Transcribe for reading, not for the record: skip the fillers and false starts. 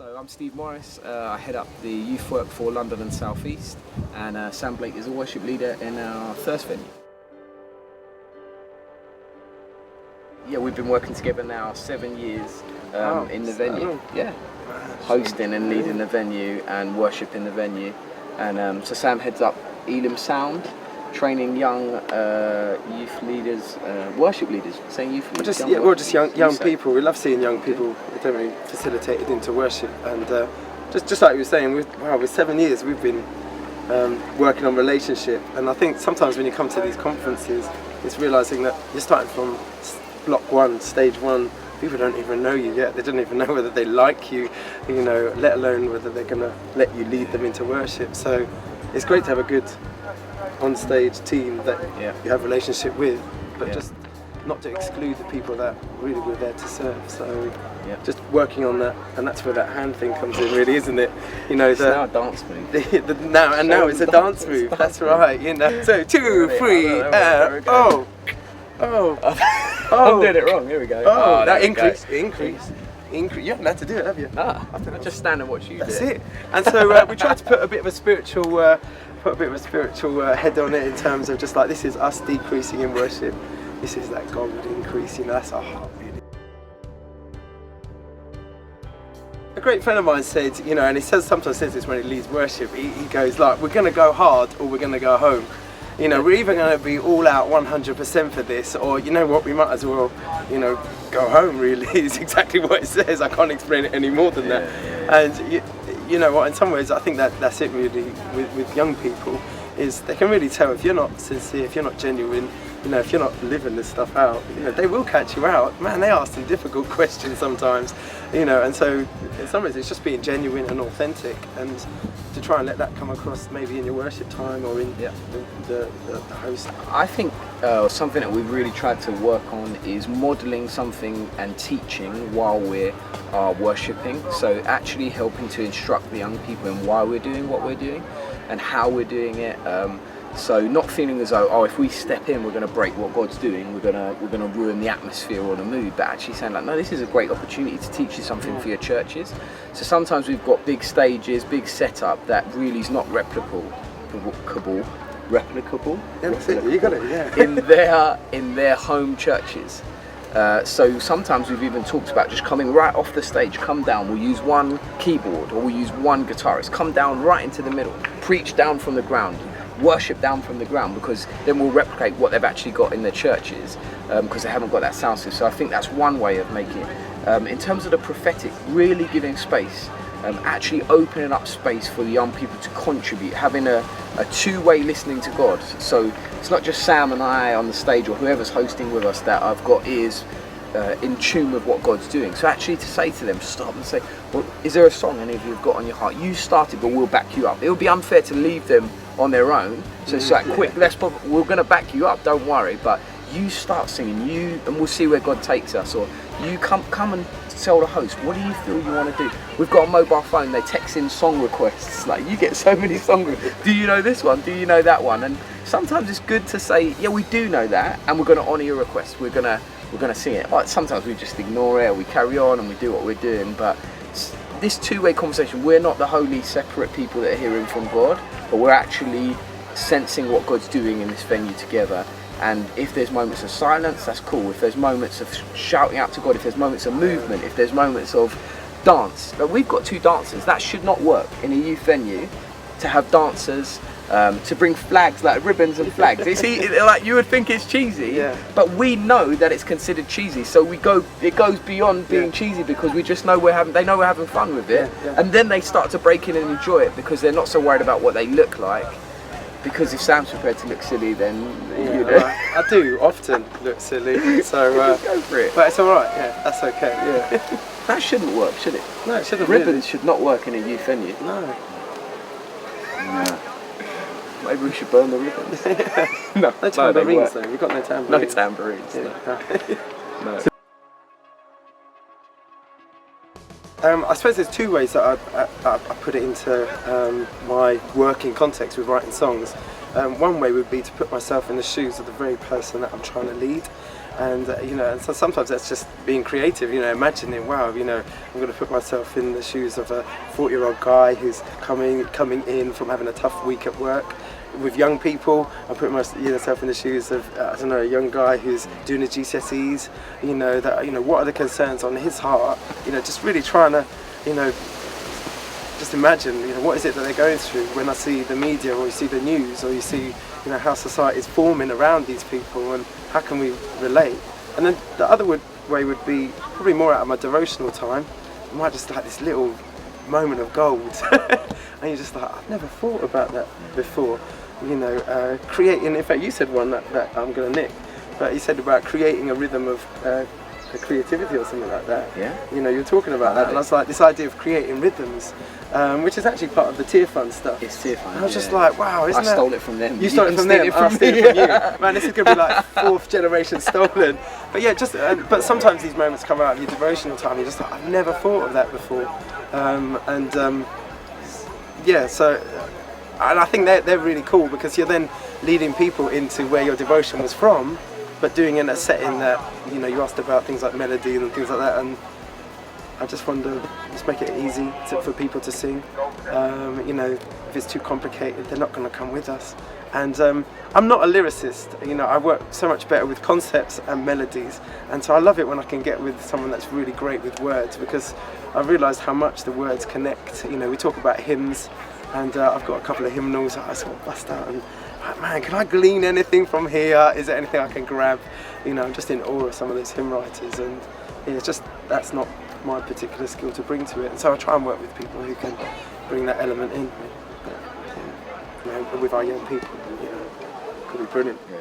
So I'm Steve Morris. I head up the youth work for London and South East, and Sam Blake is a worship leader in our Thirst venue. Yeah, we've been working together now 7 years in the venue. Yeah, hosting and leading the venue and worshiping the venue. And so Sam heads up Elim Sound, training young youth leaders, worship leaders. Saying youth leaders. We're just young people. We love seeing young people generally facilitated into worship. And just like you were saying, with 7 years we've been working on relationship. And I think sometimes when you come to these conferences, it's realising that you're starting from block one, stage one. People don't even know you yet. They don't even know whether they like you, let alone whether they're going to let you lead them into worship. So it's great to have a good on-stage team that you have a relationship with, but just not to exclude the people that really we're there to serve. So just working on that, and that's where that hand thing comes in, really, isn't it? It's now a dance move. Now it's a dance move. That's right. So 2, 3, I'm doing it wrong. Here we go. That increase. You haven't had to do it, have you? I just stand and watch you. That's it. And so we tried to put a bit of a spiritual, head on it in terms of just like, this is us decreasing in worship. This is that God would increase. That's our heart, really. A great friend of mine said, and he sometimes says this when he leads worship. He goes like, we're going to go hard or we're going to go home. We're either going to be all out 100% for this, or what, we might as well, go home, really. Is exactly what it says. I can't explain it any more than that. And you know what, in some ways I think that's it really with young people, is they can really tell if you're not sincere, if you're not genuine, if you're not living this stuff out, they will catch you out. Man, they ask some difficult questions sometimes, and so in some ways it's just being genuine and authentic, and to try and let that come across maybe in your worship time or in the host. I think something that we've really tried to work on is modelling something and teaching while we're worshipping. So actually helping to instruct the young people in why we're doing what we're doing and how we're doing it. So not feeling as though, if we step in, we're going to break what God's doing, we're going to ruin the atmosphere or the mood, but actually saying like, no, this is a great opportunity to teach you something for your churches. So sometimes we've got big stages, big setup that really is not replicable. Yeah, you got it. Yeah. in their home churches. So sometimes we've even talked about just coming right off the stage, come down, we'll use one keyboard or we'll use one guitarist, come down right into the middle, preach down from the ground, worship down from the ground, because then we'll replicate what they've actually got in their churches, because they haven't got that sound system. So I think that's one way of making it. In terms of the prophetic, really giving space, actually opening up space for the young people to contribute, having a two-way listening to God. So it's not just Sam and I on the stage or whoever's hosting with us that I've got ears in tune with what God's doing. So actually to say to them, stop and say, well, is there a song any of you have got on your heart? You started, but we'll back you up. It would be unfair to leave them on their own. So it's like, quick, we're going to back you up, don't worry, but you start singing, and we'll see where God takes us. Or you come and tell the host, what do you feel you want to do? We've got a mobile phone, they text in song requests. Like, you get so many song requests. Do you know this one? Do you know that one? And sometimes it's good to say, yeah, we do know that, and we're going to honour your request. We're going to sing it. Like, sometimes we just ignore it, or we carry on and we do what we're doing. But this two-way conversation, we're not the wholly separate people that are hearing from God, but we're actually sensing what God's doing in this venue together. And if there's moments of silence, that's cool. If there's moments of shouting out to God, if there's moments of movement, if there's moments of dance. But we've got 2 dancers. That should not work in a youth venue, to have dancers, to bring flags, like ribbons and flags. Like, you would think it's cheesy, but we know that it's considered cheesy. So it goes beyond being cheesy, because we just know they know we're having fun with it. And then they start to break in and enjoy it, because they're not so worried about what they look like. Because if Sam's prepared to look silly, then I do often look silly, so go for it. But it's all right. Yeah, that's okay. Yeah, that shouldn't work, should it? No, it shouldn't. Ribbons should not work in a youth venue. No. Maybe we should burn the ribbons. No tambourines though. We've got no tambourines. No tambourines. No. I suppose there's 2 ways that I put it into my working context with writing songs. One way would be to put myself in the shoes of the very person that I'm trying to lead, And you know, and so sometimes that's just being creative, you know, imagining, wow, you know, I'm going to put myself in the shoes of a 40-year-old guy who's coming in from having a tough week at work. With young people, I put myself in the shoes of I don't know, a young guy who's doing his GCSEs. You know, that, you know, what are the concerns on his heart? You know, just really trying to, you know, just imagine, you know, what is it that they're going through when I see the media, or you see the news, or you see, you know, how society is forming around these people, and how can we relate? And then the other way would be probably more out of my devotional time. I might just like this little moment of gold, and you're just like, I've never thought about that before. You know, creating. In fact, you said one that I'm going to nick, but you said about creating a rhythm of creativity or something like that. Yeah. You know, you're talking about that, and I was like, this idea of creating rhythms, which is actually part of the Tear Fund stuff. It's Tear Fund. And I was just like, wow, isn't that? I stole it from them. You stole it from them. I stole it from you. Man, this is going to be like 4th generation stolen. But yeah, just but sometimes these moments come out of your devotional time. You're just like, I've never thought of that before, yeah. So. And I think they're really cool, because you're then leading people into where your devotion was from, but doing it in a setting that, you know, you asked about things like melody and things like that, and I just wonder, just make it easy for people to sing. You know, if it's too complicated, they're not going to come with us. And I'm not a lyricist, you know, I work so much better with concepts and melodies, and so I love it when I can get with someone that's really great with words, because I've realised how much the words connect. You know, we talk about hymns, and I've got a couple of hymnals that I sort of bust out, and like, man, can I glean anything from here? Is there anything I can grab? You know, I'm just in awe of some of those hymn writers, and yeah, it's just, that's not my particular skill to bring to it, and so I try and work with people who can bring that element in. But, yeah, you know, with our young people, you know, could be brilliant. Yeah.